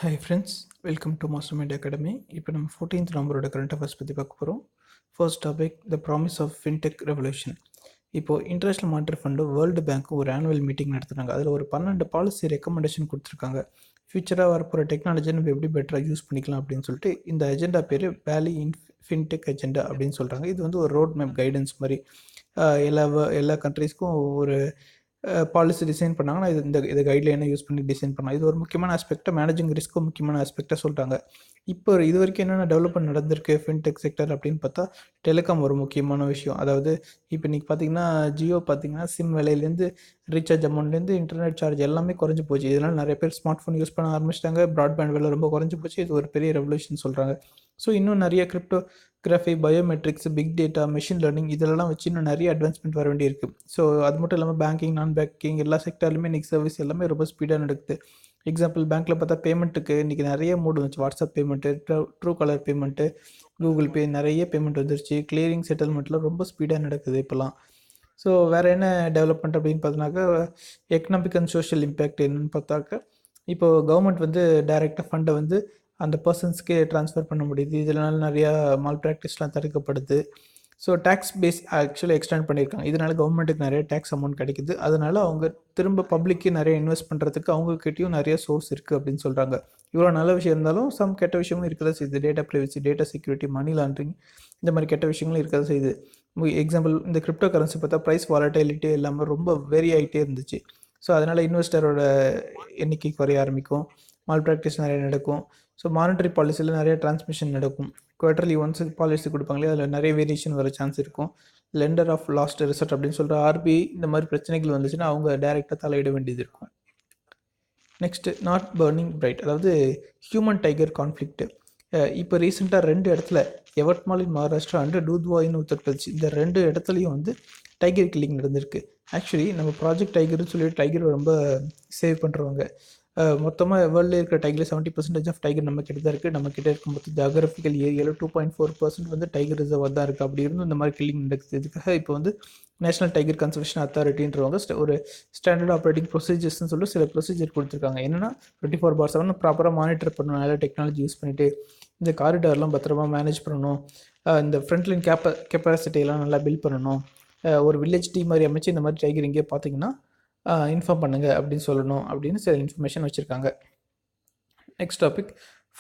Hi friends, welcome to master mind academy. இப்போ நம்ம 14th நவம்பரோட கரண்ட் அஃபேர்ஸ் பற்றி பார்க்க போகிறோம். First topic, the promise of fintech revolution. இப்போது international monetary fund, world bank ஒரு ஆனுவல் மீட்டிங் நடத்துனாங்க. அதில் ஒரு 12 பாலிசி ரெக்கமெண்டேஷன் கொடுத்துருக்காங்க. ஃபியூச்சராக வரப்போகிற டெக்னாலஜி நம்ம எப்படி பெட்டராக யூஸ் பண்ணிக்கலாம் அப்படின்னு சொல்லிட்டு இந்த அஜெண்டா பேர் வேலி இன் ஃபின்டெக் அஜெண்டா அப்படின்னு சொல்கிறாங்க. இது வந்து ஒரு ரோட் மேப் கைடன்ஸ் மாதிரி எல்லா கண்ட்ரீஸ்க்கும் ஒரு பாலிசி டிசைன் பண்ணாங்கன்னா இது கைட்லைனை யூஸ் பண்ணி டிசைன் பண்ணலாம். இது ஒரு முக்கியமான ஆஸ்பெக்டாக, மேனேஜிங் ரிஸ்க்கும் முக்கியமான ஆஸ்பெக்டாக சொல்கிறாங்க. இப்போ இது வரைக்கும் என்னென்ன டெவலப்மெண்ட் நடந்திருக்கு ஃபின்டெக் செக்டர் அப்படின்னு பார்த்தா, டெலிகாம் ஒரு முக்கியமான விஷயம். அதாவது இப்போ நீங்கள் பார்த்தீங்கன்னா, ஜியோ பார்த்தீங்கன்னா சிம் விலையிலேருந்து, ரீசார்ஜ் அமௌண்ட்லேருந்து, இன்டர்நெட் சார்ஜ் எல்லாமே குறைஞ்சி போச்சு. இதனால் நிறைய பேர் ஸ்மார்ட் ஃபோன் யூஸ் பண்ண ஆரம்பிச்சிட்டாங்க. ப்ராட்பேண்ட் விலை ரொம்ப குறைஞ்சி போச்சு. இது ஒரு பெரிய ரெவல்யூஷன் சொல்கிறாங்க. ஸோ இன்னும் நிறைய cryptography, biometrics, big data, machine learning இதெல்லாம் வச்சு இன்னும் நிறைய அட்வான்ஸ்மெண்ட் வர வேண்டியிருக்கு. ஸோ அது மட்டும் இல்லாமல் பேங்கிங், நான் பேங்கிங் எல்லா செக்டர்லையுமே இன்றைக்கி சர்வீஸ் எல்லாமே ரொம்ப ஸ்பீடாக நடக்குது. எக்ஸாம்பிள் பேங்க்கில் பார்த்தா பேமெண்ட்டுக்கு இன்றைக்கி நிறைய மோடு வந்துச்சு. WhatsApp payment, Truecaller payment, Google Pay, நிறைய பேமெண்ட் வந்துருச்சு. கிளியரிங் செட்டில்மெண்ட்லாம் ரொம்ப ஸ்பீடாக நடக்குது இப்போலாம். ஸோ வேறு என்ன டெவலப்மெண்ட் அப்படின்னு பார்த்தினாக்கா, எக்கனாமிக் அண்ட் சோஷியல் இம்பேக்ட் என்னென்னு பார்த்தாக்கா, இப்போது கவர்மெண்ட் வந்து டைரெக்டாக ஃபண்டை வந்து அந்த பர்சன்ஸ்க்கே ட்ரான்ஸ்ஃபர் பண்ண முடியுது. இதனால் நிறையா மால் ப்ராக்டிஸ்லாம் தடுக்கப்படுது. So tax base actually extend பண்ணியிருக்காங்க. இதனால் கவர்மெண்ட்டுக்கு நிறைய டேக்ஸ் அமௌண்ட் கிடைக்குது. அதனால் அவங்க திரும்ப பப்ளிக்கு நிறைய இன்வெஸ்ட் பண்ணுறதுக்கு அவங்கக்கிட்டையும் நிறைய சோர்ஸ் இருக்குது அப்படின்னு சொல்கிறாங்க. இவ்வளோ நல்ல விஷயம் இருந்தாலும் சம் கெட்ட விஷயமும் இருக்கிறதா செய்யுது. Data privacy, data security, money laundering, இந்த மாதிரி கெட்ட விஷயங்களும் இருக்கிறதா செய்யுது. எக்ஸாம்பிள் இந்த கிரிப்டோ கரன்சி பார்த்தா ப்ரைஸ் வாலட்டிலிட்டி எல்லாமே ரொம்ப வெரி ஆகிட்டே இருந்துச்சு. ஸோ அதனால் இன்வெஸ்டரோட எண்ணிக்கை குறைய ஆரம்பிக்கும். மால் ப்ராக்டிஸ் நிறைய நடக்கும். ஸோ மானிட்டரி பாலிசியில் நிறைய டிரான்ஸ்மிஷன் நடக்கும். குவார்டர்லி ஒன்ஸ் பாலிசி கொடுப்பாங்களே, அதில் நிறைய வேரியேஷன் வர சான்ஸ் இருக்கும். லெண்டர் ஆஃப் லாஸ்ட் ரிசல்ட் அப்படின்னு சொல்கிற ஆர்பிஐ இந்த மாதிரி பிரச்சனைகள் வந்துச்சுன்னா அவங்க டைரெக்டாக தலையிட வேண்டியது இருக்கும். நெக்ஸ்ட்டு, நாட் பர்னிங் பிரைட், அதாவது ஹியூமன் டைகர் கான்ஃப்ளிக்ட். இப்போ ரீசெண்டாக 2 இடத்துல, யவத்மால் இன் மகாராஷ்டிரா அண்டு டூத்வா இன் உத்தரப்பிரதேஷ், இந்த 2 இடத்துலையும் வந்து டைகர் கில்லிங் நடந்திருக்கு. ஆக்சுவலி நம்ம ப்ராஜெக்ட் டைகர்னு சொல்லிட்டு டைகரை ரொம்ப சேவ் பண்ணுறவங்க. மொத்தமாக வேர்ல்டில் இருக்கிற டைகரில் 70% ஆஃப் டைகர் நம்ம கிட்ட தான் இருக்குது. நம்ம கிட்ட இருக்கும் மொத்தம் ஜியாகிரபிக்கல் ஏரியாவில் 2.4% வந்து டைகர் ரிசர்வாக தான் இருக்குது. அப்படி இருந்தும் இந்த மாதிரி கில்லிங் நடக்குது. இதுக்காக இப்போ வந்து நேஷனல் டைகர் கன்சர்வேஷன் அத்தாரிட்டின்றவங்க ஒரு ஸ்டாண்டர்ட் ஆப்ரேட்டிங் ப்ரொசீஜர்ஸ்னு சொல்லி சில ப்ரொசீஜர் கொடுத்துருக்காங்க. என்னென்னா 24/7 ப்ராப்பராக மானிட்டர் பண்ணணும். நல்ல டெக்னாலஜி யூஸ் பண்ணிவிட்டு இந்த காரிடார்லாம் பத்திரமா மேனேஜ் பண்ணணும். இந்த ஃப்ரண்ட்லைன் கெப்பாசிட்டியெல்லாம் நல்லா பில்ட் பண்ணணும். ஒரு வில்லேஜ் டீம் மாதிரி அமைச்சு இந்த மாதிரி டைகர் இங்கே பார்த்தீங்கன்னா இன்ஃபார்ம் பண்ணுங்கள் அப்படின்னு சொல்லணும் அப்படின்னு சில இன்ஃபர்மேஷன் வச்சுருக்காங்க. நெக்ஸ்ட் டாபிக்,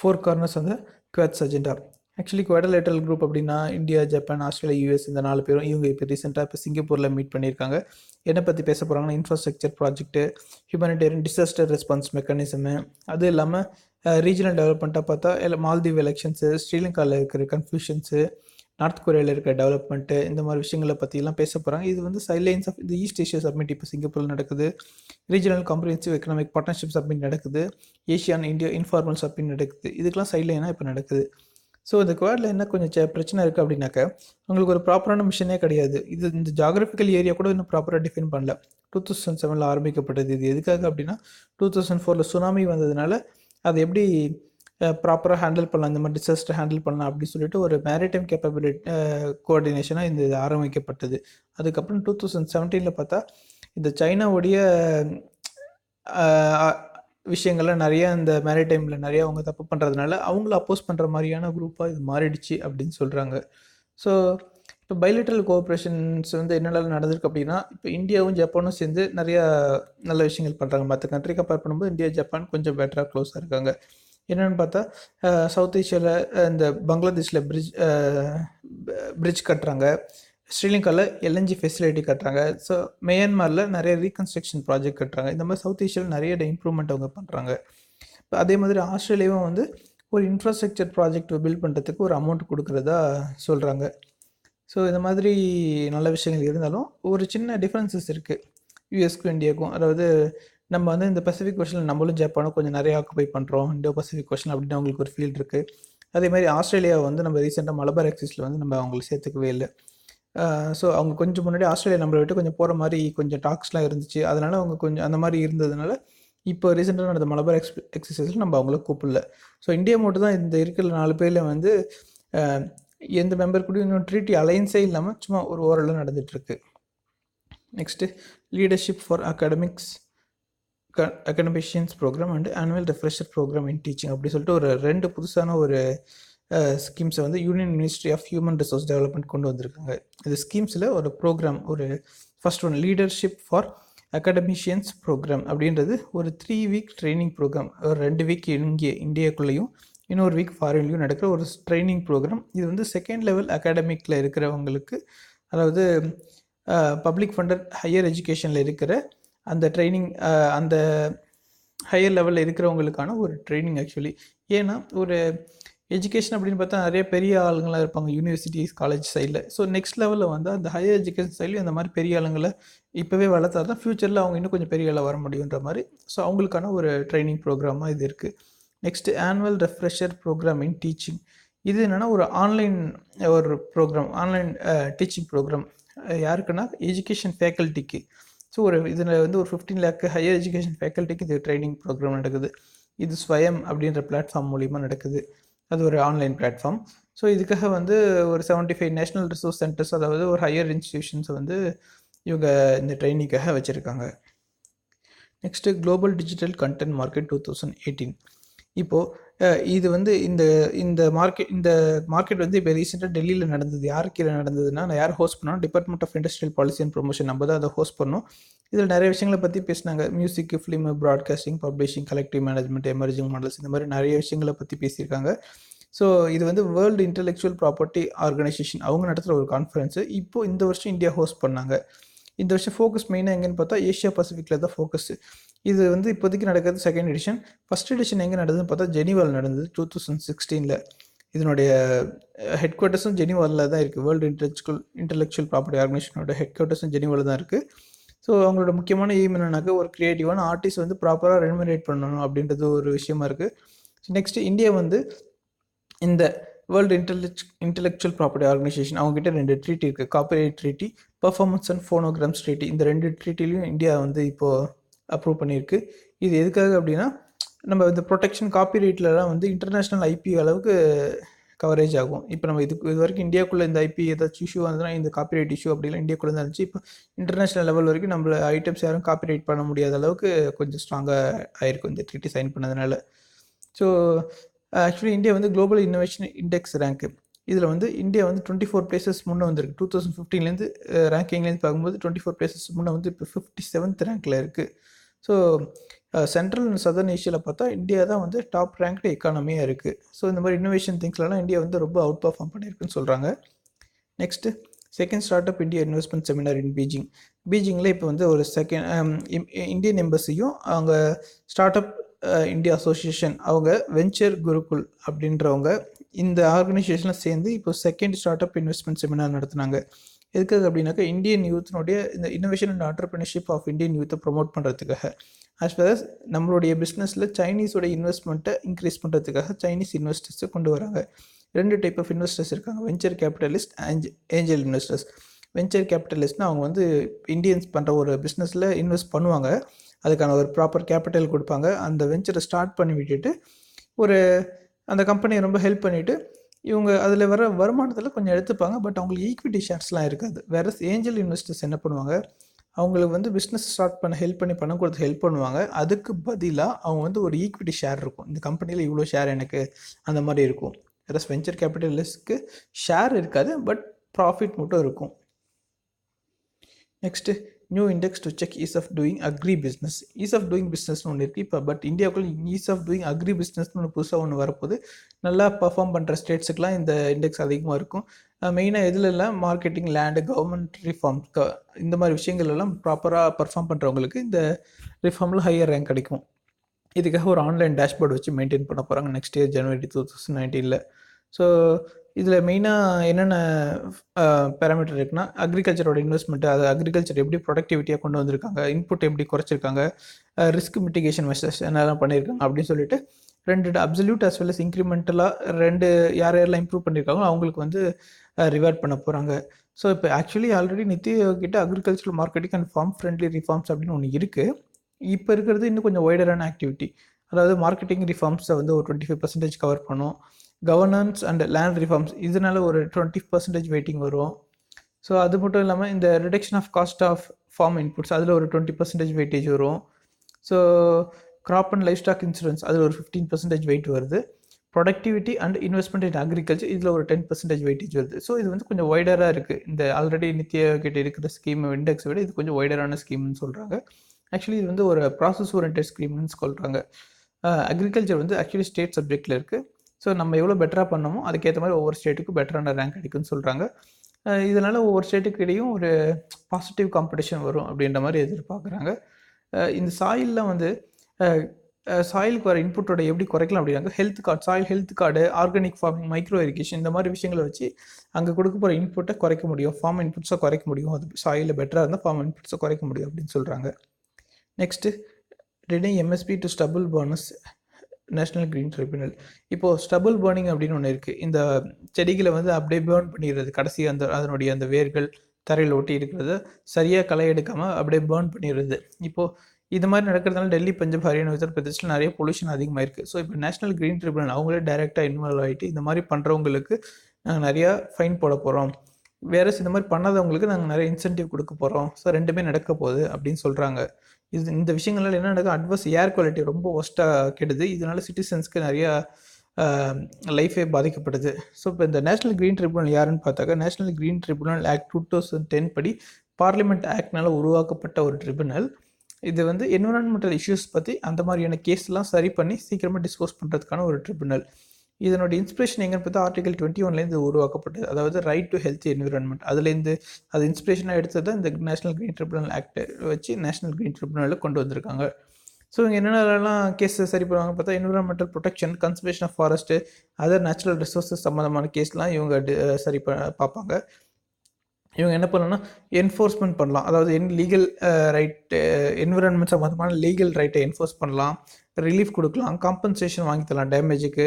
4 கார்னர்ஸ் அந்த quartz agenda. Actually quadrilateral group அப்படின்னா இந்தியா, ஜப்பான், ஆஸ்திரேலியா, யூஎஸ் இந்த 4 பேரும் இவங்க இப்போ ரீசெண்டாக இப்போ சிங்கப்பூரில் மீட் பண்ணியிருக்காங்க. என்ன பற்றி பேச போகிறாங்கன்னா, infrastructure project, humanitarian disaster response mechanism, அது இல்லாமல் ரீஜனல் டெவலப்மெண்ட்டாக பார்த்தா மால்தீவ் எலெக்ஷன்ஸு, ஸ்ரீலங்காவில் இருக்கிற கன்ஃபியூஷன்ஸு, நார்த் கொரியாவில் இருக்கிற டெவலப்மெண்ட்டு, இந்த மாதிரி விஷயங்களை பற்றிலாம் பேச போகிறாங்க. இது வந்து சைட்லைன்ஸ் ஆஃப் இந்த ஈஸ்ட் ஏஷியா சப்மிட் இப்போ சிங்கப்பூரில் நடக்குது. Regional comprehensive economic partnership submit நடக்குது. ஏஷியான் இந்தியா இன்ஃபார்மல் சப்மிட் நடக்குது. இதுக்கெல்லாம் சைட்லைனாக இப்போ நடக்குது. ஸோ இந்த குவாடில் என்ன கொஞ்சம் பிரச்சனை இருக்குது அப்படின்னாக்கா, உங்களுக்கு ஒரு ப்ராப்பரான மிஷனே கிடையாது. இது இந்த ஜியாகிரபிக்கல் ஏரியா கூட இன்னும் ப்ராப்பராக டிஃபைன் பண்ணல. 2007 ஆரம்பிக்கப்பட்டது. இது எதுக்காக அப்படின்னா 2004 சுனாமி வந்ததுனால அதை எப்படி ப்ராப்பராக ஹேண்டில் பண்ணலாம், இந்த மாதிரி டிசாஸ்டர் ஹேண்டில் பண்ணலாம் அப்படின்னு சொல்லிட்டு ஒரு மேரிடைம் கேப்பபிலிட்டி கோஆர்டினேஷனாக இந்த இது ஆரம்பிக்கப்பட்டது. அதுக்கப்புறம் 2017 பார்த்தா இந்த சைனாவுடைய விஷயங்கள்லாம் நிறையா இந்த மேரிடைமில் நிறையா அவங்க தப்பு பண்ணுறதுனால அவங்கள அப்போஸ் பண்ணுற மாதிரியான குரூப்பாக இது மாறிடுச்சு அப்படின்னு சொல்கிறாங்க. ஸோ இப்போ பைலேட்ரல் கோஆப்ரேஷன்ஸ் வந்து என்னெல்லாம் நடந்திருக்கு அப்படின்னா, இப்போ இந்தியாவும் ஜப்பானும் சேர்ந்து நிறையா நல்ல விஷயங்கள் பண்ணுறாங்க. மற்ற கண்ட்ரி கம்பேர் பண்ணும்போது இந்தியா, ஜப்பான் கொஞ்சம் பெட்டராக க்ளோஸாக இருக்காங்க. என்னென்னு பார்த்தா, சவுத் ஏஷியாவில் இந்த பங்களாதேஷில் பிரிட்ஜ் கட்டுறாங்க. ஸ்ரீலங்காவில் எல்என்ஜி ஃபெசிலிட்டி கட்டுறாங்க. ஸோ மியான்மரில் நிறைய ரீகன்ஸ்ட்ரக்ஷன் ப்ராஜெக்ட் கட்டுறாங்க. இந்த மாதிரி சவுத் ஏஷியாவில் நிறைய இம்ப்ரூவ்மெண்ட் அவங்க பண்ணுறாங்க. இப்போ அதே மாதிரி ஆஸ்திரேலியாவும் வந்து ஒரு இன்ஃப்ராஸ்ட்ரக்சர் ப்ராஜெக்ட் பில்ட் பண்ணுறதுக்கு ஒரு அமௌண்ட் கொடுக்குறதா சொல்கிறாங்க. ஸோ இந்த மாதிரி நல்ல விஷயங்கள் இருந்தாலும் ஒரு சின்ன டிஃப்ரென்சஸ் இருக்குது யூஎஸ்க்கும் இந்தியாவுக்கும். அதாவது நம்ம வந்து இந்த பசிபிக் ஓஷனில் நம்மளும் ஜப்பானும் கொஞ்சம் நிறைய ஆக்குபை பண்ணுறோம். இண்டோ பசிபிக் ஓஷன் அப்படின்னு அவங்களுக்கு ஒரு ஃபீல்டு இருக்குது. அதே மாதிரி ஆஸ்திரேலியா வந்து நம்ம ரீசெண்டாக மலபார் ஆக்சிஸில் வந்து நம்ம அவங்களை சேர்த்துக்கவே இல்லை. ஸோ அவங்க கொஞ்சம் முன்னாடி ஆஸ்திரேலியா நம்மளை விட்டு கொஞ்சம் போகிற மாதிரி கொஞ்சம் டாக்ஸ்லாம் இருந்துச்சு. அதனால் அவங்க கொஞ்சம் அந்த மாதிரி இருந்ததுனால இப்போ ரீசெண்டாக நடந்த மலபார் எக்ஸசைஸில் நம்ம அவங்கள கூப்பிடல. ஸோ இந்தியா மட்டும் தான் இந்த இருக்கிற 4 பேரில் வந்து எந்த மெம்பர் கூட இன்னும் ட்ரீட்டி அலைன்ஸே இல்லாமல் சும்மா ஒரு ஓரளவு நடந்துகிட்ருக்கு. Next, leadership for academics academicians programme and annual refresher programme in teaching அப்படி சொல்லிட்டு ஒரு 2 புதுசான ஒரு ஸ்கீம்ஸை வந்து union ministry of human resource development கொண்டு வந்திருக்காங்க. இந்த ஸ்கீம்ஸில் ஒரு ப்ரோக்ராம், ஒரு first one leadership for academicians programme அப்படின்றது ஒரு 3 வீக் ட்ரைனிங் ப்ரோக்ராம். ஒரு 2 வீக் இங்கே இந்தியாக்குள்ளேயும் இன்னொரு வீக் ஃபாரின்லையும் நடக்கிற ஒரு ட்ரைனிங் ப்ரோக்ராம். இது வந்து செகண்ட் லெவல் அகாடமிக்கில் இருக்கிறவங்களுக்கு, அதாவது பப்ளிக் ஃபண்டட் ஹையர் எஜுகேஷனில் இருக்கிற அந்த ட்ரைனிங், அந்த ஹையர் லெவலில் இருக்கிறவங்களுக்கான ஒரு ட்ரைனிங் ஆக்சுவலி. ஏன்னா ஒரு எஜுகேஷன் அப்படின்னு பார்த்தா நிறைய பெரிய ஆளுங்களாக இருப்பாங்க யூனிவர்சிட்டிஸ் காலேஜ் சைடில். ஸோ நெக்ஸ்ட் லெவலில் வந்து அந்த ஹையர் எஜுகேஷன் சைட்லையும் அந்த மாதிரி பெரிய ஆளுங்களை இப்போவே வளர்த்தா தான் ஃப்யூச்சரில் அவங்க இன்னும் கொஞ்சம் பெரிய ஆளாக வர முடியுன்ற மாதிரி. ஸோ அவங்களுக்கான ஒரு ட்ரைனிங் ப்ரோக்ராமாக இது இருக்குது. Next annual refresher programme in teaching. இது என்னென்னா ஒரு ஆன்லைன் ஒரு ப்ரோக்ராம், ஆன்லைன் டீச்சிங் ப்ரோக்ராம். யாருக்குன்னா எஜுகேஷன் ஃபேக்கல்ட்டிக்கு. ஸோ ஒரு இதில் வந்து ஒரு 15 lakh ஹையர் எஜுகேஷன் ஃபேக்கல்ட்டிக்கு இது ட்ரைனிங் ப்ரோக்ராம் நடக்குது. இது ஸ்வயம் அப்படின்ற பிளாட்ஃபார்ம் மூலிமா நடக்குது. அது ஒரு ஆன்லைன் பிளாட்ஃபார்ம். ஸோ இதுக்காக வந்து ஒரு 75 நேஷ்னல் ரிசோர்ஸ் சென்டர்ஸ், அதாவது ஒரு ஹையர் இன்ஸ்டிடியூஷன்ஸை வந்து இவங்க இந்த ட்ரைனிங்காக வச்சுருக்காங்க. Next global digital content market 2018. இப்போது இது வந்து இந்த மார்க்கெட் வந்து இப்போ ரீசெண்டாக டெல்லியில் நடந்தது. யார் கீழே நடந்ததுன்னா, யார் ஹோஸ்ட் பண்ணோம்? Department of industrial policy and promotion. நம்ம தான் அதை ஹோஸ்ட் பண்ணோம். இதில் நிறைய விஷயங்களை பற்றி பேசினாங்க. Music, film, broadcasting, publishing, collective management, emerging models, இந்த மாதிரி நிறைய விஷயங்களை பற்றி பேசியிருக்காங்க. ஸோ இது வந்து வேர்ல்டு இன்டெலெக்சுவல் ப்ராப்பர்ட்டி ஆர்கனைசேஷன் அவங்க நடத்துகிற ஒரு கான்ஃபரன்ஸு. இப்போது இந்த வருஷம் இந்தியா ஹோஸ்ட் பண்ணாங்க. இந்த வருஷம் ஃபோக்கஸ் மெயினாக எங்கேன்னு பார்த்தா ஏஷியா பசிஃபிக்கில் தான் ஃபோக்கஸ். இது வந்து இப்போதைக்கு நடக்கிறது செகண்ட் எடிஷன். ஃபஸ்ட் எடிஷன் எங்கே நடந்ததுன்னு பார்த்தா ஜெனிவாவில் நடந்தது 2016. இதனுடைய ஹெட் குவார்ட்டர்ஸும் ஜெனிவாவில் தான் இருக்குது. வேர்ல்டு இன்டெலெக்சுவல் ப்ராப்பர்ட்டி ஆர்கனைசேஷனோட ஹெட் குவார்ட்டர்ஸும் ஜெனிவாவில் தான் இருக்குது. ஸோ அவங்களோட முக்கியமான எய்ம் என்னன்னாக்கா ஒரு க்ரியேட்டிவான ஆர்டிஸ்ட் வந்து ப்ராப்பராக ரெமுனரேட் பண்ணணும் அப்படின்றது ஒரு விஷயமா இருக்குது. நெக்ஸ்ட்டு இந்தியா வந்து இந்த வேர்ல்டு இன்டெலெக்சுவல் ப்ராப்பர்ட்டி ஆர்கனைசேஷன் அவங்ககிட்ட 2 ட்ரீட்டி இருக்குது. Copyright treaty, performance and phonograms treaty. இந்த 2 ட்ரீட்டிலையும் இந்தியா வந்து இப்போது அப்ரூவ் பண்ணியிருக்கு. இது எதுக்காக அப்படின்னா, நம்ம இந்த ப்ரொடெக்ஷன் காப்பிரைட்லலாம் வந்து இன்டர்நேஷ்னல் ஐபி அளவுக்கு கவரேஜ் ஆகும். இப்போ நம்ம இது வரைக்கும் இந்தியாவுக்குள்ளே இந்த ஐபி ஏதாச்சும் இஷ்யூ வந்ததுன்னா, இந்த காப்பிரைட் இஷ்யூ அப்படிலாம் இந்தியாவுக்குள்ளே தான் இருந்துச்சு. இப்போ இன்டர்நேஷ்னல் லெவல் வரைக்கும் நம்மள ஐட்டம்ஸ் யாரும் காப்பிரைட் பண்ண முடியாத அளவுக்கு கொஞ்சம் ஸ்ட்ராங்காக ஆயிருக்கும் இந்த ட்ரீட்டி சைன் பண்ணதுனால. ஸோ ஆக்சுவலி இந்தியா வந்து குளோபல் இன்னோவேஷன் இண்டெக்ஸ் ரேங்க்கு, இதில் வந்து இந்தியா வந்து 24 பிளேசஸ் முன்னே வந்திருக்கு. 2015 ரேங்கிங்லேருந்து பார்க்கும்போது 24 பிளேசஸ் முன்னே வந்து இப்போ 57th ரேங்க்கில் இருக்குது. ஸோ சென்ட்ரல் அண்ட் சதர்ன் ஏஷியாவில் பார்த்தா இந்தியா தான் வந்து டாப் ரேங்க்டு எக்கானமியாக இருக்குது. ஸோ இந்த மாதிரி இன்னோவேஷன் திங்ஸ்லாம் இந்தியா வந்து ரொம்ப அவுட் பர்ஃபார்ம் பண்ணியிருக்குன்னு சொல்கிறாங்க. Next second start up India investment seminar in பீஜிங்கில் இப்போ வந்து ஒரு இந்தியன் எம்பசியும் அவங்க ஸ்டார்ட் அப் இந்தியா அசோசியேஷன், அவங்க வெஞ்சர் குருகுல் அப்படின்றவங்க இந்த ஆர்கனைசேஷனில் சேர்ந்து இப்போ second start up investment seminar நடத்துனாங்க. எதுக்காக அப்படின்னாக்கா இந்தியன் யூத்னுடைய இந்த innovation and entrepreneurship of Indian யூத்தை ப்ரொமோட் பண்ணுறதுக்காக, ஆஸ் வெல் அஸ் நம்மளுடைய பிஸ்னஸில் சைனீஸோட இன்வெஸ்ட்மெண்ட்டை இன்க்ரீஸ் பண்ணுறதுக்காக சைனீஸ் இன்வெஸ்டர்ஸை கொண்டு வராங்க. 2 டைப் ஆஃப் இன்வெஸ்டர்ஸ் இருக்காங்க, venture capitalist and angel investors. Venture கேபிட்டலிஸ்ட்னால் அவங்க வந்து இந்தியன்ஸ் பண்ணுற ஒரு பிஸ்னஸில் இன்வெஸ்ட் பண்ணுவாங்க, அதுக்கான ஒரு ப்ராப்பர் கேபிட்டல் கொடுப்பாங்க, அந்த வெஞ்சரை ஸ்டார்ட் பண்ணி விட்டுட்டு ஒரு அந்த கம்பெனியை ரொம்ப ஹெல்ப் பண்ணிவிட்டு இவங்க அதில் வர வருமானத்தில் கொஞ்சம் எடுத்துப்பாங்க. பட் அவங்களுக்கு ஈக்விட்டி ஷேர்ஸ்லாம் இருக்காது. வேறு ஏஞ்சல் இன்வெஸ்டர்ஸ் என்ன பண்ணுவாங்க, அவங்களுக்கு வந்து பிஸ்னஸ் ஸ்டார்ட் பண்ண ஹெல்ப் பண்ணி பணம் கொடுத்து ஹெல்ப் பண்ணுவாங்க. அதுக்கு பதிலாக அவங்க வந்து ஒரு ஈக்விட்டி ஷேர் இருக்கும், இந்த கம்பெனியில் இவ்வளோ ஷேர் எனக்கு அந்த மாதிரி இருக்கும். வேறு வெஞ்சர் கேபிட்டலிஸ்ட்க்கு ஷேர் இருக்காது, பட் ப்ராஃபிட் மட்டும் இருக்கும். Next new index to check ease of doing agri business. Ease of doing பிஸ்னஸ்னு ஒன்று இருக்குது இப்போ. பட் இந்தியாவுக்குள்ள ஈஸ் ஆஃப் டூயிங் அக்ரி பிஸ்னஸ்னு ஒன்று புதுசாக ஒன்று வரப்போது. நல்லா பர்ஃபார்ம் பண்ணுற ஸ்டேட்ஸுக்கெலாம் இந்த இண்டெக்ஸ் அதிகமாக இருக்கும். மெயினாக எதுலெல்லாம் மார்க்கெட்டிங், லேண்டு, கவர்மெண்ட் ரிஃபார்ம், இந்த மாதிரி விஷயங்கள்லாம் ப்ராப்பராக பர்ஃபார்ம் பண்ணுறவங்களுக்கு இந்த ரிஃபார்மில் ஹையர் ரேங்க் கிடைக்கும். இதுக்காக ஒரு ஆன்லைன் டேஷ்போர்டு வச்சு மெயின்டைன் பண்ண போகிறாங்க நெக்ஸ்ட் இயர் ஜனவரி 2019. ஸோ இதில் மெயினாக என்னென்ன பேராமீட்டர் இருக்குன்னா, அக்ரிகல்ச்சரோட இன்வெஸ்ட்மெண்ட்டு, அது அக்ரிகல்ச்சர் எப்படி ப்ரொடக்டிவிட்டியாக கொண்டு வந்திருக்காங்க, இன்புட் எப்படி குறைச்சிருக்காங்க, ரிஸ்க் மிட்டிகேஷன் மெஷர்ஸ் என்னெல்லாம் பண்ணியிருக்காங்க அப்படின்னு சொல்லிட்டு 2 அப்சல்யூட் அஸ் வெல் அஸ் இன்க்ரிமெண்டலாக 2 யாரெல்லாம் இம்ப்ரூவ் பண்ணியிருக்காங்களோ அவங்களுக்கு வந்து ரிவார்ட் பண்ண போகிறாங்க. ஸோ இப்போ ஆக்சுவலி ஆல்ரெடி நித்தி கிட்ட agricultural marketing and farm friendly reforms அப்படின்னு ஒன்று இருக்குது. இப்போ இருக்கிறது இன்னும் கொஞ்சம் வைடரான ஆக்டிவிட்டி. அதாவது மார்க்கெட்டிங் ரிஃபார்ம்ஸை வந்து ஒரு 25% கவர் பண்ணும். கவர்னன்ஸ் அண்ட் லேண்ட் ரிஃபார்ம்ஸ் இதனால ஒரு 20% வெயிட்டிங் வரும். ஸோ அது மட்டும் இல்லாமல் இந்த reduction of cost of farm inputs அதில் ஒரு 20% வெயிட்டேஜ் வரும். So crop and livestock insurance அதில் ஒரு 15% வெயிட் வருது. Productivity and investment in agriculture இதில் ஒரு 10% வெயிட்டேஜ் வருது. ஸோ இது வந்து கொஞ்சம் வைடராக இருக்குது. இந்த ஆல்ரெடி நித்திய கிட்ட இருக்கிற ஸ்கீம் இண்டெக்ஸை விட இது கொஞ்சம் வைடரான ஸ்கீம்னு சொல்கிறாங்க. ஆக்சுவலி இது வந்து ஒரு ப்ராசஸ் ஓரியன்டட் ஸ்கீம்னு சொல்கிறாங்க. அக்ரிகல்ச்சர் வந்து ஆக்சுவலி ஸ்டேட் சப்ஜெக்டில் இருக்குது. ஸோ நம்ம எவ்வளோ பெட்டராக பண்ணமோ அதுக்கேற்ற மாதிரி ஒவ்வொரு ஸ்டேட்டுக்கும் பெட்டரான ரேங்க் கிடைக்கும்னு சொல்கிறாங்க. இதனால் ஒவ்வொரு ஸ்டேட்டுக்கு இடையும் ஒரு பாசிட்டிவ் காம்படிஷன் வரும் அப்படின்ற மாதிரி எதிர்பார்க்குறாங்க. இந்த சாயிலில் வந்து சாயிலுக்கு வர இன்புட்டோட எப்படி குறைக்கலாம் அப்படின்னாங்க, health card, soil health card, organic farming, micro irrigation இந்த மாதிரி விஷயங்களை வச்சு அங்கே கொடுக்க போகிற இன்புட்டை குறைக்க முடியும், ஃபார்ம் இன்புட்ஸை குறைக்க முடியும். அது சாயிலில் பெட்டராக இருந்தால் ஃபார்ம் இன்புட்ஸை குறைக்க முடியும் அப்படின்னு சொல்கிறாங்க. Next ready MSP to stubble bonus national green tribunal. இப்போது ஸ்டபுள் பர்னிங் அப்படின்னு ஒன்று இருக்குது. இந்த செடிகளை வந்து அப்படியே பேர்ன் பண்ணிடுறது, கடைசி அதனுடைய அந்த வேர்கள் தரையில் ஒட்டி இருக்கிறத சரியாக களை எடுக்காமல் அப்படியே பேர்ன் பண்ணிடுறது. இப்போது இது மாதிரி நடக்கிறதுனால டெல்லி, பஞ்சாப், ஹரியானா, உத்தரப்பிரதேசில் நிறைய பொல்யூஷன் அதிகமாக இருக்குது. ஸோ இப்போ நேஷ்னல் கிரீன் ட்ரிபியூனல் அவங்களே டைரெக்டாக இன்வால்வ் ஆகிட்டு இந்த மாதிரி பண்ணுறவங்களுக்கு நாங்கள் நிறையா ஃபைன் போட போகிறோம், வேறு இந்த மாதிரி பண்ணாதவங்களுக்கு நாங்கள் நிறைய இன்சென்டிவ் கொடுக்க போகிறோம். ஸோ ரெண்டுமே நடக்க போகுது அப்படின்னு சொல்கிறாங்க. இந்த விஷயங்கள்லாம் என்ன நடக்கும், அட்வர்ஸ் ஏர் குவாலிட்டி ரொம்ப ஒஸ்ட்டாக கெடுது. இதனால சிட்டிசன்ஸ்க்கு நிறையா லைஃபே பாதிக்கப்படுது. ஸோ இப்போ இந்த நேஷ்னல் கிரீன் ட்ரிபியூனல் யாருன்னு பார்த்தாக்கா, நேஷ்னல் கிரீன் ட்ரிபியூனல் ஆக்ட் 2010 படி பார்லிமெண்ட் ஆக்ட்னால உருவாக்கப்பட்ட ஒரு ட்ரிபியூனல். இது வந்து என்விரான்மெண்டல் இஷ்யூஸ் பற்றி அந்த மாதிரியான கேஸ்லாம் சரி பண்ணி சீக்கிரமாக டிஸ்போஸ் பண்ணுறதுக்கான ஒரு ட்ரிபியூனல். இதனோட இன்ஸ்பிரேஷன் எங்கன்னு பார்த்தா ஆர்டிகல் 21 உருவாக்கப்பட்டது. அதாவது ரைட் டு ஹெல்த் என்விரான்மெண்ட். அதுலேருந்து அது இன்ஸ்பிரேஷனாக எடுத்தது தான் இந்த நேஷனல் கிரீன் ட்ரிபியூனல் ஆக்ட் வச்சு நேஷனல் கிரீன் ட்ரிபியூனலில் கொண்டு வந்திருக்காங்க. ஸோ இங்கே என்னென்னலாம் கேஸ் சரி பண்ணுவாங்க பார்த்தா, environmental protection, conservation of forest, other natural resources சம்மந்தமான கேஸ்லாம் இவங்க சரி பார்ப்பாங்க. இவங்க என்ன பண்ணணும்னா என்ஃபோர்ஸ்மெண்ட் பண்ணலாம். அதாவது லீகல் ரைட்டு, என்விரான்மெண்ட் சம்மந்தமான லீகல் ரைட்டை என்ஃபோர்ஸ் பண்ணலாம், ரிலீஃப் கொடுக்கலாம், காம்பன்சேஷன் வாங்கி தரலாம் டேமேஜுக்கு,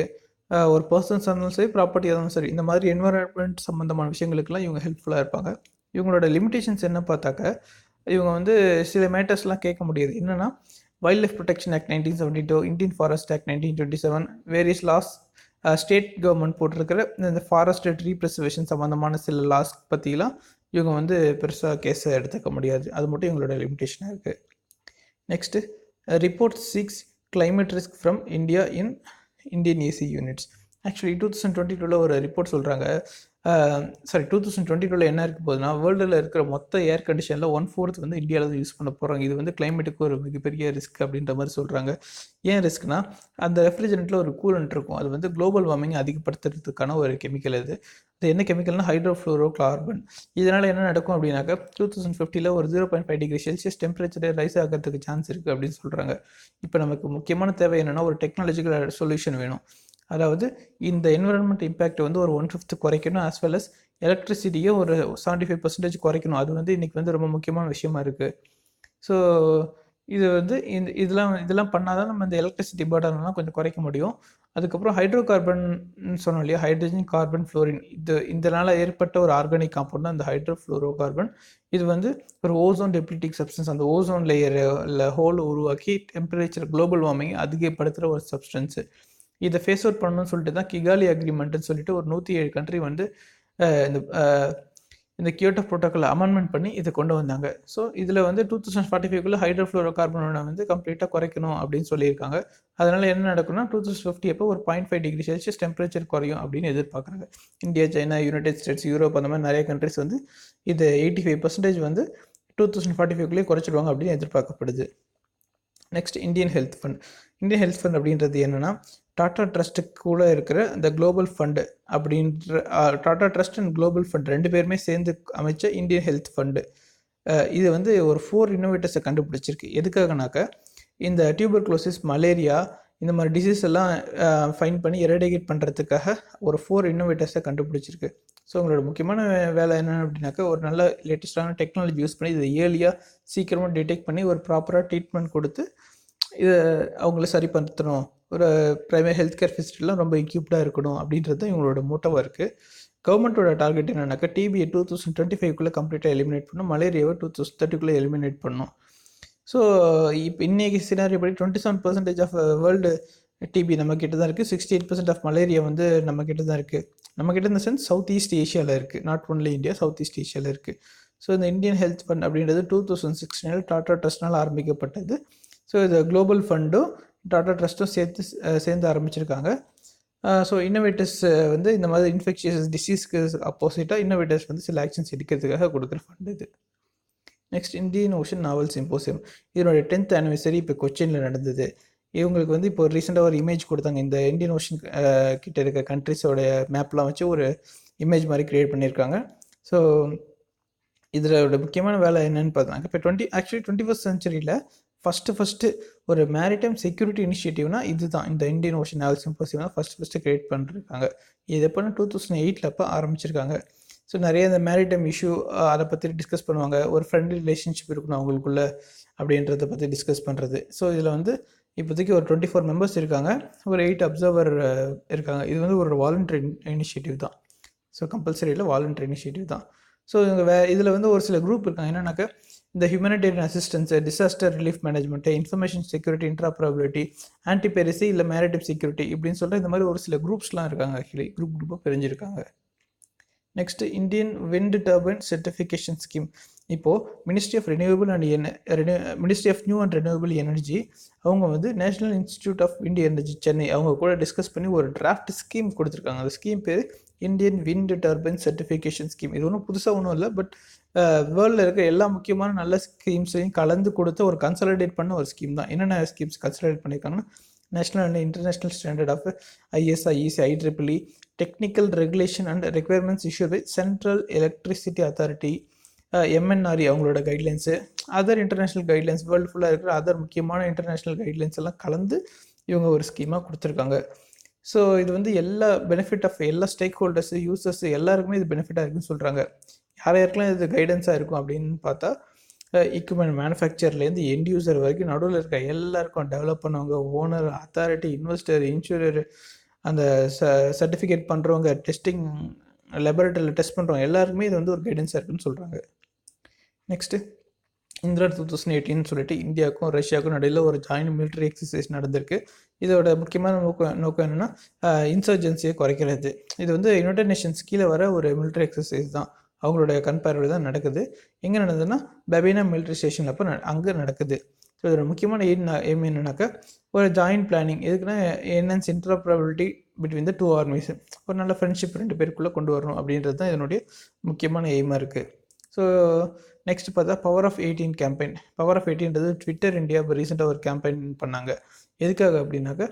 ஒரு பர்சன்ஸ் இருந்தாலும் சரி, ப்ராப்பர்ட்டி இருந்தாலும் சரி. இந்த மாதிரி என்விரான்மெண்ட் சம்மந்தமான விஷயங்களுக்கெல்லாம் இவங்க ஹெல்ப்ஃபுல்லாக இருப்பாங்க. இவங்களோட லிமிடேஷன்ஸ் என்ன பார்த்தாக்க, இவங்க வந்து சில மேட்டர்ஸ்லாம் கேட்க முடியாது. என்னென்னா wildlife protection act 1972, Indian forest act 1927, various laws, state government போட்டிருக்கிற இந்த ஃபாரஸ்ட் ட்ரீ ப்ரிசர்வேஷன் சம்மந்தமான சில லாஸ் பற்றிலாம் இவங்க வந்து பெருசாக கேஸை எடுத்துக்க முடியாது. அது மட்டும் இவங்களோட லிமிடேஷனாக இருக்குது. Next report 6 climate risk from India in Indian AC units. Actually 2022 ஒரு ரிப்போர்ட் சொல்கிறாங்க. 2022 என்ன இருக்க போகுதுன்னா, வேர்ல்டில் இருக்கிற மொத்த ஏர் கண்டிஷனில் 1/4 வந்து இந்தியாவில் தான் யூஸ் பண்ண போகிறாங்க. இது வந்து கிளைமேட்டுக்கு ஒரு மிகப்பெரிய ரிஸ்க் அப்படின்ற மாதிரி சொல்கிறாங்க. ஏன் ரிஸ்க்னா, அந்த ரெஃப்ரிஜரண்ட்டில் ஒரு கூலண்ட் இருக்கும். அது வந்து குளோபல் வார்மிங் அதிகப்படுத்துறதுக்கான ஒரு கெமிக்கல். அது என்ன கெமிக்கல்னா ஹைட்ரோஃப்ளோரோ கார்பன். இதனால் என்ன நடக்கும் அப்படின்னாக்கா, 2050 ஒரு 0.5 டிகிரி செல்சியஸ் டெம்பரேச்சர் ரைஸ் ஆகிறதுக்கு சான்ஸ் இருக்குது அப்படின்னு சொல்கிறாங்க. இப்போ நமக்கு முக்கியமான தேவை என்னென்னா, ஒரு டெக்னாலஜிக்கல் சொல்யூஷன் வேணும். அதாவது இந்த என்விரான்மெண்ட் இம்பேக்ட் வந்து ஒரு 1/5 குறைக்கணும், ஆஸ் வெல் அஸ் எலக்ட்ரிசிட்டியை ஒரு 75% குறைக்கணும். அது வந்து இன்றைக்கி வந்து ரொம்ப முக்கியமான விஷயமா இருக்குது. ஸோ இது வந்து இதெல்லாம் பண்ணால் தான் நம்ம இந்த எலக்ட்ரிசிட்டி பர்டன்லாம் கொஞ்சம் குறைக்க முடியும். அதுக்கப்புறம் ஹைட்ரோ கார்பன் சொன்னோம் இல்லையா, ஹைட்ரஜன், கார்பன், ஃப்ளோரின், இதனால் ஏற்பட்ட ஒரு ஆர்கானிக் காம்பவுண்ட் தான் இந்த ஹைட்ரோஃப்ளோரோ கார்பன். இது வந்து ஒரு ஓசோன் டெப்ளிட்டிங் சப்ஸ்டன்ஸ். அந்த ஓசோன் லேயரில் ஹோல் உருவாக்கி டெம்பரேச்சர் குளோபல் வார்மிங் அதிகப்படுத்துகிற ஒரு சப்ஸ்டன்ஸு. இதை ஃபேஸ் அவுட் பண்ணணும்னு சொல்லிட்டு தான் கிகாலி அக்ரிமெண்ட்டுன்னு சொல்லிட்டு ஒரு 107 கண்ட்ரி வந்து இந்த கியோட்டோ ப்ரோட்டோக்கால் அமெண்ட்மெண்ட் பண்ணி இதை கொண்டு வந்தாங்க. ஸோ இதில் வந்து 2045 ஹைட்ரோஃப்ளோரோ கார்பனை வந்து கம்ப்ளீட்டாக குறைக்கணும் அப்படின்னு சொல்லியிருக்காங்க. அதனால் என்ன நடக்கும்னா, 2050 அப்போ ஒரு 0.5 டிகிரி செல்சியஸ் டெம்பரேச்சர் குறையும் அப்படின்னு எதிர்பார்க்குறாங்க. India, China, United states, Europe அந்த மாதிரி நிறைய கண்ட்ரிஸ் வந்து இது 85% வந்து 2045 குறைச்சிடுவாங்க அப்படின்னு எதிர்பார்க்கப்படுது. Next Indian health fund. Indian health fund அப்படின்றது என்னென்னா, டாடா ட்ரஸ்ட்டுக்குள்ளே இருக்கிற இந்த குளோபல் ஃபண்டு அப்படின்ற Tata trust and global fund 2 பேருமே சேர்ந்து அமைச்ச இந்தியன் ஹெல்த் ஃபண்டு. இது வந்து ஒரு 4 இன்னோவேட்டர்ஸை கண்டுபிடிச்சிருக்கு. எதுக்காகனாக்கா, இந்த டியூபர்குலோசிஸ், மலேரியா இந்த மாதிரி டிசீஸ் எல்லாம் ஃபைன் பண்ணி எரடிகேட் பண்ணுறதுக்காக ஒரு 4 இன்னோவேட்டர்ஸை கண்டுபிடிச்சிருக்கு. ஸோ உங்களோட முக்கியமான வேலை என்ன அப்படின்னாக்கா, ஒரு நல்ல லேட்டஸ்டான டெக்னாலஜி யூஸ் பண்ணி இதை ஏர்லியாக சீக்கிரமாக டிடெக்ட் பண்ணி ஒரு ப்ராப்பராக ட்ரீட்மெண்ட் கொடுத்து இதை அவங்கள சரிப்படுத்தணும். ஒரு ப்ரைமரி ஹெல்த் கேர் ஃபெசிலிட்டிலாம் ரொம்ப எக்யூப்டாக இருக்கணும் அப்படின்றது தான் இவங்களோட மோட்டோவாக இருக்குது. கவர்மெண்ட்டோட டார்கெட் என்னன்னாக்கா, டிபியை 2025 கம்ப்ளீட்டாக எலிமினேட் பண்ணணும், மலேரியாவை 2030 எலிமினேட் பண்ணணும். ஸோ இப்போ இன்றைக்கி சினாரியோ படி 27% ஆஃப் வேர்ல்டு டிபி நம்மக்கிட்ட தான் இருக்குது. 68% ஆஃப் மலேரியா வந்து நம்மக்கிட்ட தான் இருக்குது. நம்மக்கிட்ட இந்த சென்ஸ் சவுத் ஈஸ்ட் ஏஷியாவில் இருக்குது, not only India, south east ஏஷியாவில் இருக்குது. ஸோ இந்த இந்தியன் ஹெல்த் ஃபண்ட் அப்படின்றது 2016 டாடா ட்ரஸ்ட்னால் ஆரம்பிக்கப்பட்டது. ஸோ இது குளோபல் ஃபண்டும் டாடா ட்ரஸ்ட்டும் சேர்ந்து ஆரம்பிச்சிருக்காங்க. ஸோ இன்னோவேட்டர்ஸ் வந்து இந்த மாதிரி இன்ஃபெக்ஷியஸ் டிசீஸ்க்கு அப்போசிட்டாக இன்னோவேட்டர்ஸ் வந்து சில ஆக்ஷன்ஸ் எடுக்கிறதுக்காக கொடுக்குற ஃபண்ட் இது. நெக்ஸ்ட் இந்தியன் ஓஷன் நாவல் சிம்போசியம், இதனுடைய 10th anniversary இப்போ கொச்சினில் நடந்தது. இவங்களுக்கு வந்து இப்போ ரீசெண்டாக ஒரு இமேஜ் கொடுத்தாங்க. இந்த இந்தியன் ஓஷன் கிட்ட இருக்க கண்ட்ரிஸோடைய மேப்லாம் வச்சு ஒரு இமேஜ் மாதிரி க்ரியேட் பண்ணியிருக்காங்க. ஸோ இதோட முக்கியமான வேலை என்னன்னு பார்த்தாங்க, இப்போ 21st centuryயில் ஃபஸ்ட்டு ஒரு மேரிடைம் செக்யூரிட்டி இனிஷியேட்டிவ்னா இதுதான், இந்த இந்தியன் ஓஷன் நாவல் சிம்போசியம் தான் ஃபஸ்ட்டு க்ரியேட் பண்ணிருக்காங்க. இது எப்போனா 2008 அப்போ ஆரம்பிச்சிருக்காங்க. ஸோ நிறைய இந்த மேரிடைம் இஷ்யூ அதை பற்றி டிஸ்கஸ் பண்ணுவாங்க. ஒரு ஃப்ரெண்ட்லி ரிலேஷன்ஷிப் இருக்கணும் அவங்களுக்குள்ள அப்படின்றத பற்றி டிஸ்கஸ் பண்ணுறது. ஸோ இதில் வந்து இப்போதைக்கு ஒரு 24 members இருக்காங்க, ஒரு 8 அப்சர்வர் இருக்காங்க. இது வந்து ஒரு வாலண்டரி இனிஷியேட்டிவ் தான். ஸோ கம்பல்சரியில் வாலண்டரி இனிஷியேட்டிவ் தான். ஸோ இவங்க இதில் வந்து ஒரு சில குரூப் இருக்காங்க. என்னன்னாக்கா இந்த humanitarian assistance, disaster relief management, information security, interoperability, anti piracy இல்லை மேரிடைம் செக்யூரிட்டி இப்படின்னு சொல்லிட்டு இந்த மாதிரி ஒரு சில குரூப்ஸ்லாம் இருக்காங்க. ஆக்சுவலி குரூப்பாக பிரிஞ்சிருக்காங்க. Next Indian wind turbine certification scheme. இப்போது ministry of new and renewable energy அவங்க வந்து national institute of wind energy Chennai அவங்க கூட டிஸ்கஸ் பண்ணி ஒரு டிராஃப்ட் ஸ்கீம் கொடுத்துருக்காங்க. அந்த ஸ்கீம் பேர் Indian wind turbine certification scheme. இது ஒன்றும் புதுசாக ஒன்றும் இல்லை, பட் வேர்ல்டில் இருக்க எல்லா முக்கியமான நல்ல ஸ்கீம்ஸையும் கலந்து கொடுத்த ஒரு கன்சாலிடேட் பண்ண ஒரு ஸ்கீம் தான். என்னென்ன ஸ்கீம்ஸ் கன்சாலிடேட் பண்ணியிருக்காங்கன்னா, national and international standard of ISIEC, IEEE, technical regulation and requirements issue by central electricity authority, MNRE அவங்களோட guidelines, other international guidelines, world ஃபுல்லாக இருக்கிற அதர் முக்கியமான இன்டர்நேஷ்னல் கைட்லைன்ஸ் எல்லாம் கலந்து இவங்க ஒரு ஸ்கீமாக கொடுத்துருக்காங்க. ஸோ இது வந்து எல்லா பெனிஃபிட் ஆஃப் எல்லா ஸ்டேக் ஹோல்டர்ஸு, யூசர்ஸு எல்லாருக்குமே இது பெனிஃபிட்டாக இருக்குன்னு சொல்கிறாங்க. யாருக்கெல்லாம் இது கைடன்ஸாக இருக்கும் அப்படின்னு பார்த்தா, எக்யூப்மெண்ட் மேனுஃபேக்சர்லேருந்து எண்ட் யூசர் வரைக்கும் நடுவில் இருக்க எல்லாருக்கும், டெவலப் பண்ணவங்க, ஓனர், அத்தாரிட்டி, இன்வெஸ்டர், இன்சூரர், அந்த சர்டிஃபிகேட் பண்ணுறவங்க, டெஸ்டிங் லெபரட்டரியில் டெஸ்ட் பண்ணுறவங்க எல்லாருக்குமே இது வந்து ஒரு கைடன்ஸாக இருக்குன்னு சொல்கிறாங்க. நெக்ஸ்ட்டு இந்திரா 2018 சொல்லிட்டு இந்தியாவுக்கும் ரஷ்யாவுக்கும் நடுவில் ஒரு ஜாயின்ட் மிலிட்ரி எக்ஸசைஸ் நடந்திருக்கு. இதோட முக்கியமான நோக்கம் என்னென்னா இன்சர்ஜென்சியை குறைக்கிறது. இது வந்து யுனைடெட் நேஷன்ஸ் கீழே வர ஒரு மிலிட்ரி எக்ஸசைஸ் தான். அவங்களுடைய கண்பார்வையில் தான் நடக்குது. எங்கே நடந்ததுன்னா பபீனா மிலிட்ரி ஸ்டேஷனில் அப்போ அங்கே நடக்குது. ஸோ இதோட முக்கியமான எய்ம் என்னன்னாக்கா ஒரு ஜாயின்ட் பிளானிங். எதுக்குன்னா enhance interoperability between the two armies, ஒரு நல்ல ஃப்ரெண்ட்ஷிப் 2 பேருக்குள்ளே கொண்டு வரணும் அப்படின்றது தான் இதனுடைய முக்கியமான எய்மாக இருக்குது. ஸோ நெக்ஸ்ட் பார்த்தா power of 18 campaign. Power of 18ன்றது ட்விட்டர் இந்தியா இப்போ ரீசெண்டாக ஒரு கேம்பெயின் பண்ணாங்க. எதுக்காக அப்படின்னாக்கா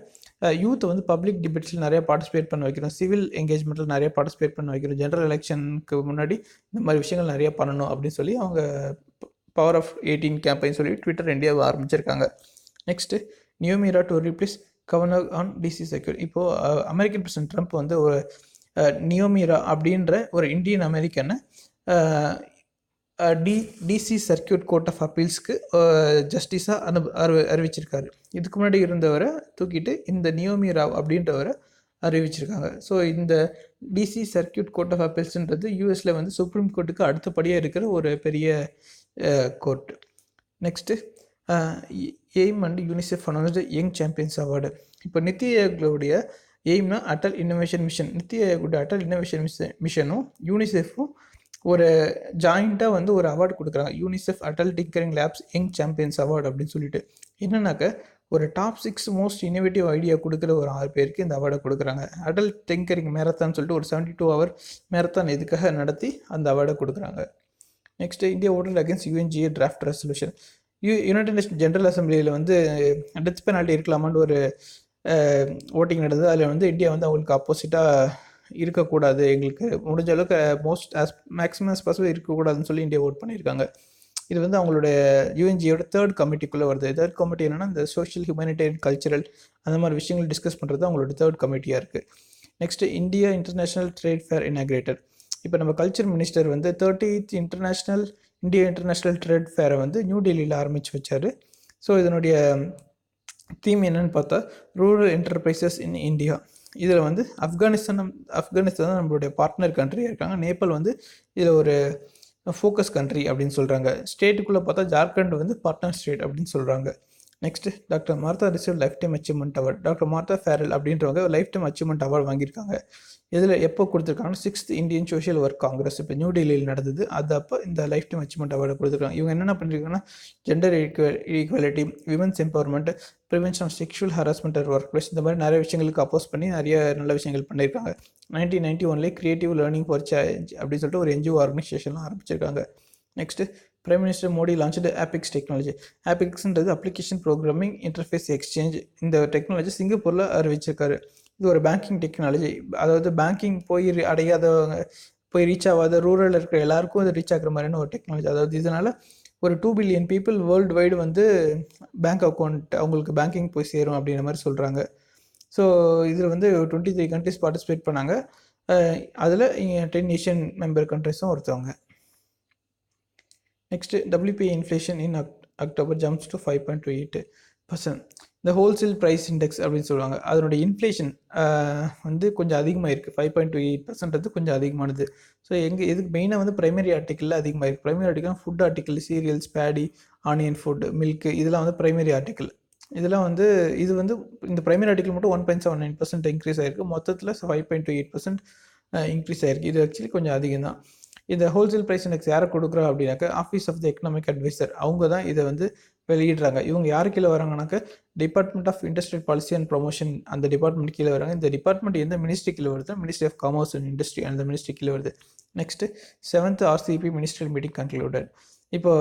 யூத்தை வந்து பப்ளிக் டிபேட்ஸில் நிறையா பார்ட்டிசிபேட் பண்ண வைக்கிறோம், சிவில் என்கேஜ்மெண்ட்டில் நிறையா பார்ட்டிசிபேட் பண்ண வைக்கிறோம், ஜென்ரல் எலெக்ஷனுக்கு முன்னாடி இந்த மாதிரி விஷயங்கள் நிறையா பண்ணணும் அப்படின்னு சொல்லி அவங்க பவர் ஆஃப் 18 கேம்பெயின் சொல்லி ட்விட்டர் இந்தியாவை ஆரம்பிச்சிருக்காங்க. Next நியூமிரா to replace governor on DC secure. இப்போது அமெரிக்கன் பிரசிடென்ட் ட்ரம்ப் வந்து ஒரு நியோமிரா அப்படின்ற ஒரு Indian அமெரிக்கனை DC circuit court of அப்பீல்ஸ்க்கு ஜஸ்டிஸாக அறிவிச்சிருக்காரு. இதுக்கு முன்னாடி இருந்தவரை தூக்கிட்டு இந்த நியோமி ராவ் அப்படின்றவரை அறிவிச்சிருக்காங்க. ஸோ இந்த DC சர்க்கியூட் கோர்ட் ஆஃப் அப்பீல்ஸ்ன்றது யூஎஸில் வந்து சுப்ரீம் கோர்ட்டுக்கு அடுத்தபடியாக இருக்கிற ஒரு பெரிய court. Next AIM and UNICEF announced young champions award. இப்போ நித்தி ஆயோக்களுடைய எய்ம்னா அட்டல் இன்னோவேஷன் மிஷன். நித்தி ஆயோட அட்டல் இன்னோவேஷன் மிஷனும் யூனிசெஃப்பும் ஒரு ஜாயிண்ட்டாக வந்து ஒரு அவார்டு கொடுக்குறாங்க, UNICEF Atal tinkering labs young champions award அப்படின்னு சொல்லிட்டு. என்னன்னாக்க ஒரு டாப் 6 மோஸ்ட் இன்னோவேட்டிவ் ஐடியா கொடுக்குற ஒரு 6 பேருக்கு இந்த அவார்டை கொடுக்குறாங்க. அடல் டிங்கரிங் மேரத்தான் சொல்லிட்டு ஒரு 72 hour மேரத்தான் இதுக்காக நடத்தி அந்த அவார்டை கொடுக்குறாங்க. Next India voted against UNGA draft resolution. United Nation General அசம்பிளியில் வந்து டெத் பெனால்ட்டி இருக்கலாமான்னு ஒரு ஓட்டிங் நடந்தது. அதில் வந்து இந்தியா வந்து அவங்களுக்கு அப்போசிட்டாக இருக்கக்கூடாது, எங்களுக்கு முடிஞ்ச அளவுக்கு மேக்ஸிமம் as possible இருக்கக்கூடாதுன்னு சொல்லி இந்தியா ஓட் பண்ணியிருக்காங்க. இது வந்து அவங்களோட UNGAயோட 3rd கமிட்டிக்குள்ளே வருது. 3rd கமிட்டி என்னென்னா இந்த சோஷியல், ஹியூமனிடேரியன், கல்ச்சரல் அந்த மாதிரி விஷயங்கள் டிஸ்கஸ் பண்ணுறது அவங்களோட 3rd கமிட்டியாக இருக்குது. Next India international trade fair inaugurated. இப்போ நம்ம கல்ச்சர் மினிஸ்டர் வந்து 30th இந்தியா இன்டர்நேஷ்னல் ட்ரேட் ஃபேரை வந்து நியூ டெல்லியில் ஆரம்பித்து வச்சார். ஸோ இதனுடைய தீம் என்னென்னு பார்த்தா ரூரல் என்டர்பிரைசஸ் இன் இந்தியா. இதில் வந்து ஆப்கானிஸ்தான் தான் நம்மளுடைய பார்ட்னர் கண்ட்ரியாக இருக்காங்க. நேபாள் வந்து இதில் ஒரு ஃபோக்கஸ் கண்ட்ரி அப்படின்னு சொல்கிறாங்க. ஸ்டேட்டுக்குள்ளே பார்த்தா ஜார்க்கண்ட் வந்து பார்ட்னர் ஸ்டேட் அப்படின்னு சொல்கிறாங்க. Next doctor Martha receive life time achievement award. Doctor Martha Farrell அப்படின்றவங்க லைஃப் டைம் அச்சீவ்மெண்ட் அவார்டு வாங்கியிருக்காங்க. இதில் எப்போ கொடுத்துருக்காங்கன்னா 6th Indian social work Congress இப்போ நியூ டெல்லியில் நடந்தது. அது அப்போ இந்த லைஃப் டைம் அச்சீவ்மெண்ட் அவார்டு கொடுத்துருக்காங்க. இவங்க என்னென்ன பண்ணியிருக்காங்கன்னா gender equality, women's empowerment, prevention of sexual harassment at workplace, இந்த மாதிரி நிறைய விஷயங்களுக்கு அப்போஸ் பண்ணி நிறைய நல்ல விஷயங்கள் பண்ணியிருக்காங்க. 1991 கிரியேட்டிவ் லேர்னிங் ஃபார் சேஞ்ச் அப்படின்னு சொல்லிட்டு ஒரு NGO ஆர்கனைசேஷன்லாம் ஆரம்பிச்சிருக்காங்க. Next prime minister Modi launched APIX technology. ஆபிக்ஸ்ன்றது அப்ளிகேஷன் ப்ரோக்ராமிங் இன்டர்ஃபேஸ் எக்ஸ்சேஞ்ச். இந்த டெக்னாலஜி சிங்கப்பூரில் அறிவிச்சிருக்காரு. இது ஒரு பேங்கிங் டெக்னாலஜி. அதாவது பேங்கிங் போய் அடையாதவங்க, போய் ரீச் ஆகாத ரூரலில் இருக்கிற எல்லாருக்கும் இது ரீச் ஆகிற மாதிரியான ஒரு டெக்னாலஜி. அதாவது இதனால் ஒரு 2 பில்லியன் பீப்புள் வேர்ல்டு வைடு வந்து பேங்க் அக்கௌண்ட் அவங்களுக்கு பேங்கிங் போய் சேரும் அப்படின்ற மாதிரி சொல்கிறாங்க. ஸோ இதில் வந்து 23 கண்ட்ரிஸ் பார்ட்டிசிபேட் பண்ணாங்க. அதில் 10 ஏஷியன் மெம்பர் கண்ட்ரிஸும் ஒருத்தவங்க. Next WPI inflation in October jumps to 5.28%. இந்த ஹோல்சேல் ப்ரைஸ் இண்டெக்ஸ் அப்படின்னு சொல்லுவாங்க. அதனுடைய இன்ஃப்ளேஷன் வந்து கொஞ்சம் அதிகமாக இருக்குது. 5.28% கொஞ்சம் அதிகமானது. ஸோ எதுக்கு மெயினாக வந்து ப்ரைமரி ஆர்டிக்கிளில் அதிகமாக இருக்குது. Primary article food article, serials, Bedi, onion food, milk, இதெல்லாம் வந்து ப்ரைமரி ஆர்டிக்கல். இதெல்லாம் வந்து இது வந்து இந்த ப்ரைமரி ஆர்டிக்கல் மட்டும் 1.79% இன்க்ரீஸ் ஆகிருக்கு. மொத்தத்தில் 5.28% இன்க்ரீஸ் ஆகிருக்கு. இது ஆக்சுவலி கொஞ்சம் அதிகம் தான். இந்த ஹோல்சேல் ப்ரைஸ் இண்டெக்ஸ் யாரை கொடுக்குறா அப்படின்னாக்கா office of the economic adviser. அவங்க தான் இதை வந்து வெளியிடுறாங்க. இவங்க யார் கீழே வராங்கனாக்கா department of industrial policy and promotion, அந்த டிபார்ட்மெண்ட் கீழே வராங்க. இந்த டிபார்ட்மெண்ட் எந்த மினிஸ்ட்ரி கீழே வருது? Ministry of commerce and industry அந்த மினிஸ்ட்ரி கீழே வருது. Next 7th RCEP ministerial meeting concluded. இப்போ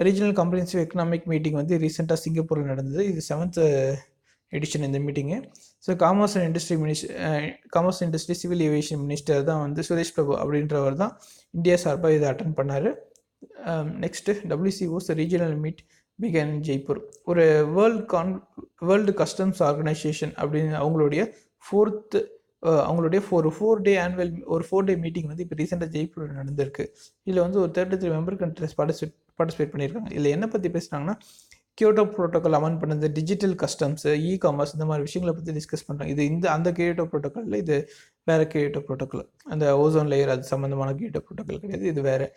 ரீஜனல் காம்ப்ரிஹென்சிவ் எக்கனாமிக் மீட்டிங் வந்து ரீசெண்டாக சிங்கப்பூரில் நடந்தது. இது 7th எடிஷன் இந்த meeting. So commerce industry civil aviation minister தான் வந்து சுரேஷ் பிரபு அப்படின்றவர் தான் இந்தியா சார்பாக இதை அட்டன் பண்ணார். Next WCO's regional meet begin Jaipur. ஒரு வேர்ல்டு கஸ்டம்ஸ் ஆர்கனைசேஷன் அப்படின்னு அவங்களுடைய ஒரு 4 டே மீட்டிங் வந்து இப்போ ரீசெண்டாக ஜெய்ப்பூர் நடந்திருக்கு. இதில் வந்து ஒரு 33 மெம்பர் கண்ட்ரிஸ் பார்ட்டிசிபேட் பண்ணியிருக்காங்க. இதில் என்ன பற்றி பேசுனாங்கன்னா கியோட்டோ ப்ரோட்டோக்கால் அமன் பண்ணது, டிஜிட்டல் கஸ்டம்ஸ், காமர்ஸ், இந்த மாதிரி விஷயங்களை பற்றி டிஸ்கஸ் பண்ணுறாங்க. இது அந்த கியோட்டோ ப்ரோட்டோக்காலில் இது வேறு கியோட்டோ ப்ரோட்டோக்கால், அந்த ஓசோன் லேயர் அது சம்மந்தமான கியோட்டோ ப்ரோட்டோக்கால் கிடையாது, இது வேறு.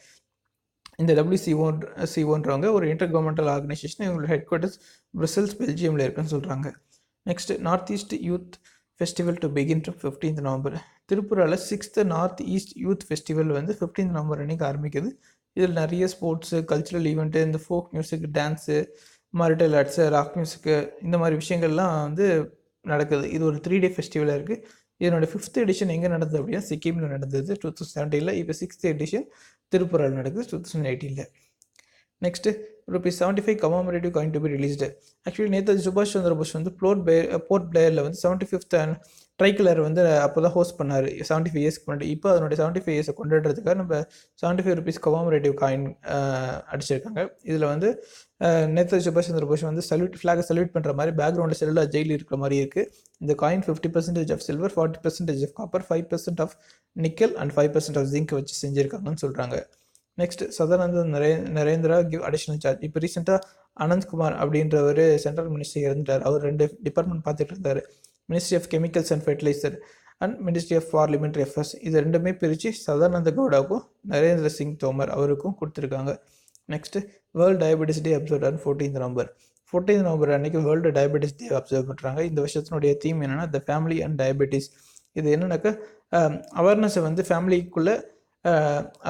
இந்த WCOன்றவங்க ஒரு இன்டர் கவர்மெண்டல் ஆர்கனைசேஷன். இவங்களோட ஹெட் குவார்ட்டர்ஸ் பிரசல்ஸ், பெல்ஜியமில் இருக்குன்னு சொல்கிறாங்க. Next north east youth festival to begin to 15th November. திருப்பூராவில் 6th north east youth festival வந்து 15th நவம்பர் அன்றைக்கி ஆரம்பிக்குது. இதில் நிறைய ஸ்போர்ட்ஸு, கல்ச்சுரல் ஈவெண்ட்டு, இந்த folk music, dance, martial arts, rock music, இந்த மாதிரி விஷயங்கள்லாம் வந்து நடக்குது. இது ஒரு 3 டே ஃபெஸ்டிவலாக இருக்குது. இதனோட 5th எடிஷன் எங்கே நடந்தது அப்படின்னா சிக்கிமில் நடந்தது 2017. இப்போ 6th எடிஷன் திருப்பூரில் நடக்குது 2018. Next ₹75 commemorative coin to be released. Actually Netaji சுபாஷ் சந்திர போஸ் வந்து போர்ட் பிளேயரில் வந்து 75th ட்ரைகலர் வந்து அப்போ தான் ஹோஸ்ட் பண்ணார் 75 இயர்ஸ்க்கு முன்னாடி. இப்போ அதனுடைய 75 இயர்ஸை கொண்டாடுறதுக்காக நம்ம ₹75 கமமரேட்டிவ் காயின் அடிச்சிருக்காங்க. இதில் வந்து நேதாஜி சுபாஷ் சந்திர போஸ் வந்து ஃப்ளாகை சல்யூட் பண்ணுற மாதிரி பேக்ரவுண்டில் செல்லுலா ஜெயில் இருக்கிற மாதிரி இருக்குது. இந்த coin 50% of silver, 40% of copper, 5% of nickel and 5% of zinc வச்சு செஞ்சுருக்காங்கன்னு சொல்கிறாங்க. Next Sadananda Narendra give additional charge. இப்போ ரீசெண்டாக அனந்த்குமார் அப்படின்றவர் சென்ட்ரல் மினிஸ்டர் இருந்துட்டார். அவர் 2 டிபார்ட்மெண்ட் பார்த்துட்டு இருந்தார். Ministry of chemicals and fertiliser and ministry of parliamentary affairs. இது ரெண்டுமே பிரித்து சதானந்த கவுடாவுக்கும் நரேந்திர சிங் தோமர் அவருக்கும் கொடுத்துருக்காங்க. Next world diabetes day observe on 14th November. 14th November அன்றைக்கி வேர்ல்டு டயபெட்டிஸ் டே அப்சர்வ் பண்ணுறாங்க. இந்த வருஷத்தினுடைய தீம் என்னென்னா த ஃபேமிலி அண்ட் டயபெட்டிஸ். இது என்னன்னாக்கா அவேர்னஸை வந்து ஃபேமிலிக்குள்ளே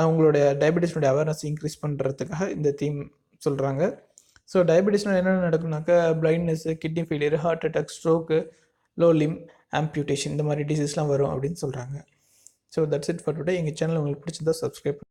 அவங்களுடைய டயபெட்டிஸ்னுடைய அவேர்னஸ் இன்க்ரீஸ் பண்ணுறதுக்காக இந்த தீம் சொல்கிறாங்க. ஸோ டயபெட்டிஸ்னால் என்னென்ன நடக்குனாக்கா blindness, kidney failure, heart attack, stroke, low limb amputation, இந்த மாதிரி டிசீஸ்லாம் வரும் அப்படின்னு சொல்கிறாங்க. So that's it for today. எங்கள் சேனல் உங்களுக்கு பிடிச்சிருந்தா சப்ஸ்கிரைப்